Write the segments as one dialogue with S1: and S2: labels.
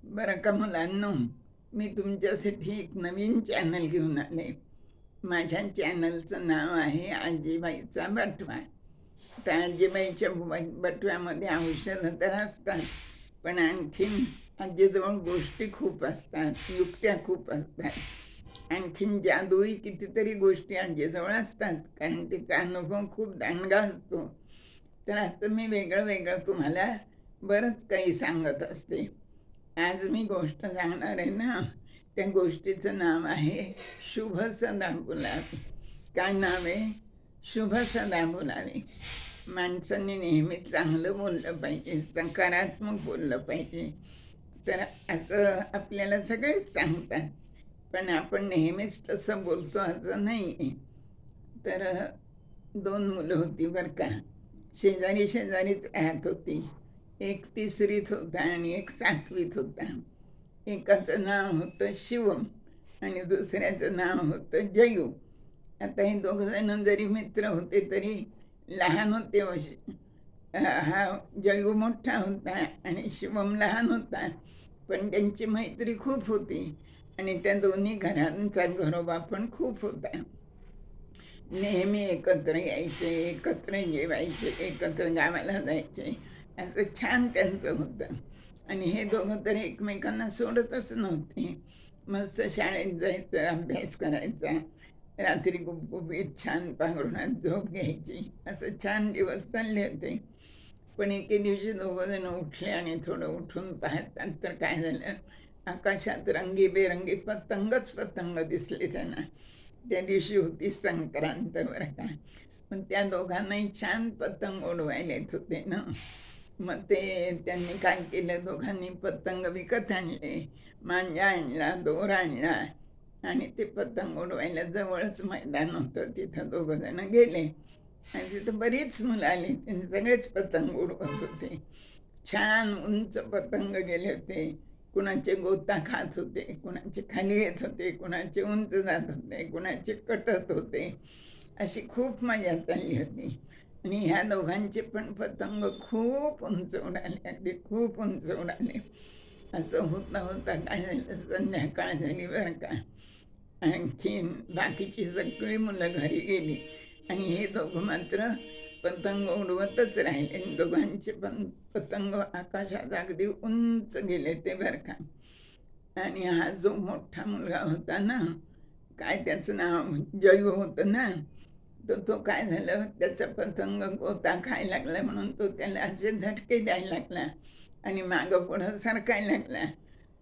S1: बरं का मुलांनो, मी तुमच्यासाठी एक नवीन चॅनल घेऊन आले. माझ्या चॅनलचं नाव आहे आजीबाईचा बटवा. त्या आजीबाईच्या बटव्यामध्ये औषधं तर असतात, पण आणखीन आजीजवळ गोष्टी खूप असतात, युक्त्या खूप असतात. आणखीन जादूही कितीतरी गोष्टी आजीजवळ असतात, कारण तिचा अनुभव खूप दांडगा असतो. तर असं मी वेगळं वेगळं तुम्हाला बरंच काही सांगत असते. आज मी गोष्ट सांगणार आहे ना, त्या गोष्टीचं नाव आहे शुभ सदा बोलावे. काय नाव आहे? शुभ सदा बोलावे. माणसांनी नेहमी चांगलं बोललं पाहिजे, सकारात्मक बोललं पाहिजे. तर असं आपल्याला सगळेच सांगतात, पण आपण नेहमीच तसं बोलतो असं नाही आहे. तर 2 मुलं होती बरं का, शेजारी शेजारीच राहत होती. एक 3रीत होता आणि एक 7वीत होता. एकाचं नाव होतं शिवम आणि दुसऱ्याचं नाव होतं जयू. आता हे दोघंजणं जरी मित्र होते तरी लहान होते. हा जयू मोठा होता आणि शिवम लहान होता, पण त्यांची मैत्री खूप होती आणि त्या दोन्ही घरांचा घरोबा पण खूप होता. नेहमी एकत्र यायचे, एकत्र जेवायचे, एकत्र गावाला जायचे. असं छान त्यांचं होतं आणि हे दोघं तर एकमेकांना सोडतच नव्हते. मस्त शाळेत जायचं, अभ्यास करायचा, रात्री गुपगुपीत छान पांघरुणात झोप घ्यायची. असं छान दिवस चालले होते. पण एके दिवशी दोघंजण उठले आणि थोडं उठून पाहतात तर काय झालं, आकाशात रंगीबेरंगी पतंगच पतंग दिसले त्यांना. त्या दिवशी होती संक्रांत बरं का. पण त्या दोघांनाही छान पतंग उडवायला येत होते ना. मग ते त्यांनी काय केलं, दोघांनी पतंग विकत आणले, मांजा आणला, दोर आणला आणि ते पतंग उडवायला जवळच मैदान होतं, तिथं दोघंजणं गेले आणि तिथं बरीच मुलं आली. त्यांनी सगळेच पतंग उडवत होते. छान उंच पतंग गेले होते. कुणाचे गोता खात होते, कुणाचे खाली येत होते, कुणाचे उंच जात होते, कुणाचे कटत होते. अशी खूप मजा चालली होती आणि ह्या दोघांचे पण पतंग खूप उंच उडाले, अगदी खूप उंच उडाले. असं होता होता काय झालं, संध्याकाळ झाली बरं का. आणखीन बाकीची सगळी मुलं घरी गेली आणि हे दोघं मात्र पतंग उडवतच राहिले. दोघांचे पण पतंग आकाशात अगदी उंच गेले ते बरं का. आणि हा जो मोठा मुलगा होता ना, काय त्याचं नाव जयू होतं ना, तर तो काय झालं, त्याचा पतंग गोता खायला लागला म्हणून तो त्याला असे झटके द्यायला लागला आणि मागं पुढं सरकायला लागला.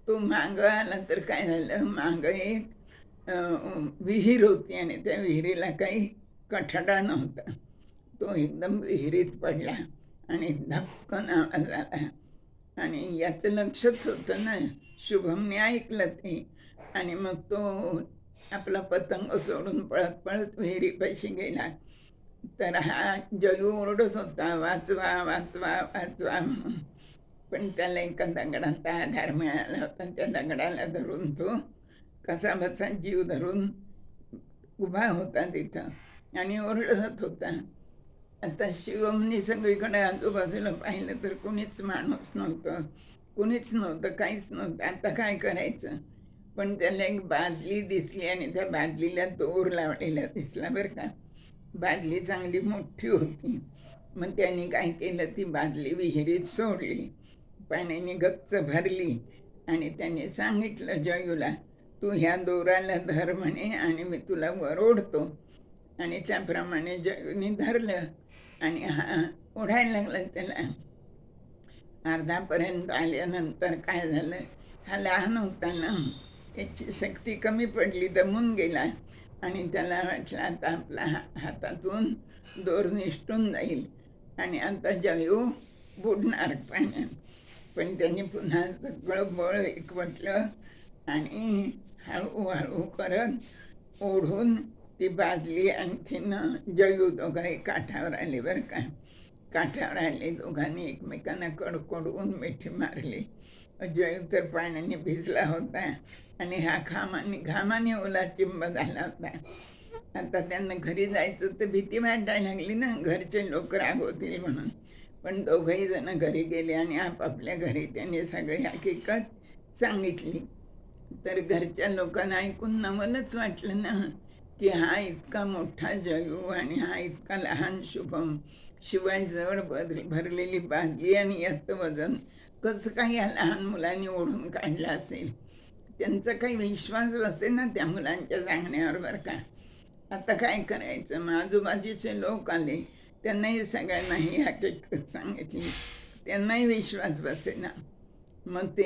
S1: तो मागं आला तर काय झालं, मागं एक विहीर होती आणि त्या विहिरीला काही कठडा नव्हता. तो एकदम विहिरीत पडला आणि धपकन आवाज आला आणि याचं लक्षच होतं ना. शुभमने ऐकलं ते आणि मग तो आपला पतंग सोडून पळत पळत विहिरीपाशी गेला. तर हा जयू ओरडत होता, वाचवा वाचवा वाचवा म्हणून. पण त्याला एका दगडाचा आधार मिळाला होता. त्या दगडाला धरून तो कसा बसा जीव धरून उभा होता तिथं आणि ओरडत होता. आता शिवमनी सगळीकडे आजूबाजूला पाहिलं तर कुणीच माणूस नव्हतं, कुणीच नव्हतं, काहीच नव्हतं. आता काय करायचं? पण त्याला एक बादली दिसली आणि त्या बादलीला दोर लावलेला दिसला बरं का. बादली चांगली मोठी होती. मग त्यांनी काय केलं, ती बादली विहिरीत सोडली, पाण्याने गच्च भरली आणि त्याने सांगितलं जयूला, तू ह्या दोराला धर म्हणे आणि मी तुला वर ओढतो. आणि त्याप्रमाणे जयूने धरलं आणि हा ओढायला लागला त्याला. अर्धापर्यंत आल्यानंतर काय झालं, हा लहान होता ना, याची शक्ती कमी पडली, दमून गेला आणि त्याला वाटलं आता आपला हातातून दोर निसटून जाईल आणि आता जयू बुडणार पाण्यात. पण त्यांनी पुन्हा सगळं बळ एकवटलं आणि हळूहळू करत ओढून ती बादली आणखीन जयू दोघंही काठावर आले बरं का. काठावर आले, दोघांनी एकमेकांना कडकडून मिठी मारली. जयू तर पाण्याने भिजला होता आणि हा घामाने ओला चिंब झाला होता. आता त्यांना घरी जायचं तर भीती वाटायला लागली ना, घरचे लोक रागवतील म्हणून. पण दोघंही जण घरी गेले आणि आपापल्या घरी त्यांनी सगळी हकीकत सांगितली. तर घरच्या लोकांना ऐकून नवलच वाटलं ना, की हा इतका मोठा जयू आणि हा इतका लहान शुभम, शिवाय जड भरलेली बादली आणि याचं वजन कसं काय या लहान मुलांनी ओढून काढलं असेल. त्यांचा काही विश्वास बसे ना त्या मुलांच्या सांगण्यावर बरं का. आता काय करायचं? मग आजूबाजूचे लोक आले, त्यांनाही सगळ्यांना ही हकीकत सांगितली. त्यांनाही विश्वास बसेना. मग ते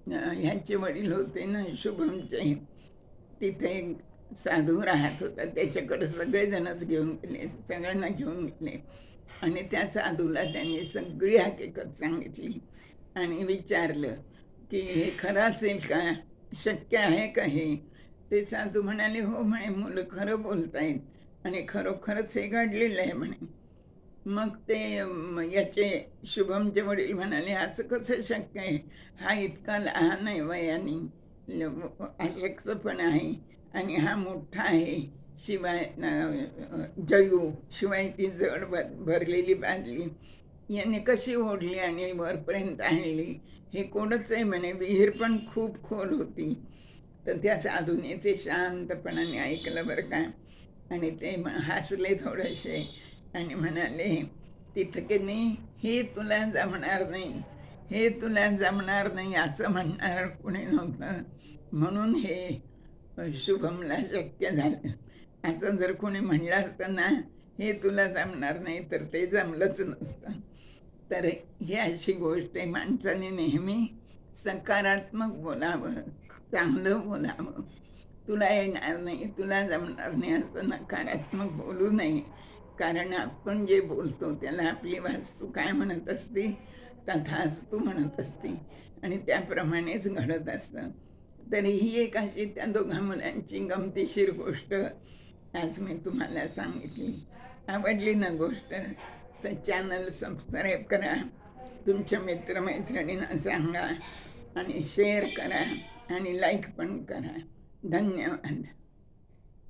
S1: ह्यांचे वडील होते ना शुभमचे, तिथे एक साधू राहत होता, त्याच्याकडे सगळेजणच घेऊन गेले, सगळ्यांना घेऊन गेले आणि त्या साधूला त्यांनी सगळी हकीकत सांगितली आणि विचारलं की हे खरं असेल का, शक्य आहे का हे. ते साधू म्हणाले हो म्हणे, मुलं खरं बोलतायत आणि खरोखरच हे घडलेलं आहे म्हणे. मग ते याचे शुभमचे वडील म्हणाले असं कसं शक्य आहे, हा इतका लहान आहे वयाने, अशक्त पण आहे आणि हा मोठा आहे, शिवाय जयू, शिवाय ती जड भरलेली बादली याने कशी ओढली आणि वरपर्यंत आणली, हे कोणच आहे म्हणे. विहीर पण खूप खोल होती. तर त्या साधूने ते शांतपणाने ऐकलं बरं का. आणि ते हसले थोडेसे आणि म्हणाले तिथं की नाही, हे तुला जमणार नाही, हे तुला जमणार नाही असं म्हणणार कोणी नव्हतं, म्हणून हे शुभमला शक्य झालं. असं जर कोणी म्हणलं असतं ना, हे तुला जमणार नाही, तर ते जमलंच नसतं. तर ही अशी गोष्ट आहे, माणसाने नेहमी सकारात्मक बोलावं, चांगलं बोलावं. तुला येणार नाही, तुला जमणार नाही असं नकारात्मक बोलू नये. कारण आपण जे बोलतो त्याला आपली वास्तू काय म्हणत असते, तथास्तु म्हणत असते आणि त्याप्रमाणेच घडत असतं. तर ही एक अशी त्या दोघा मुलांची गमतीशीर गोष्ट आज मी तुम्हाला सांगितली. आवडली ना गोष्ट, तर चॅनल सबस्क्राईब करा, तुमच्या मित्रमैत्रिणींना सांगा आणि शेअर करा आणि लाईक पण करा. धन्यवाद.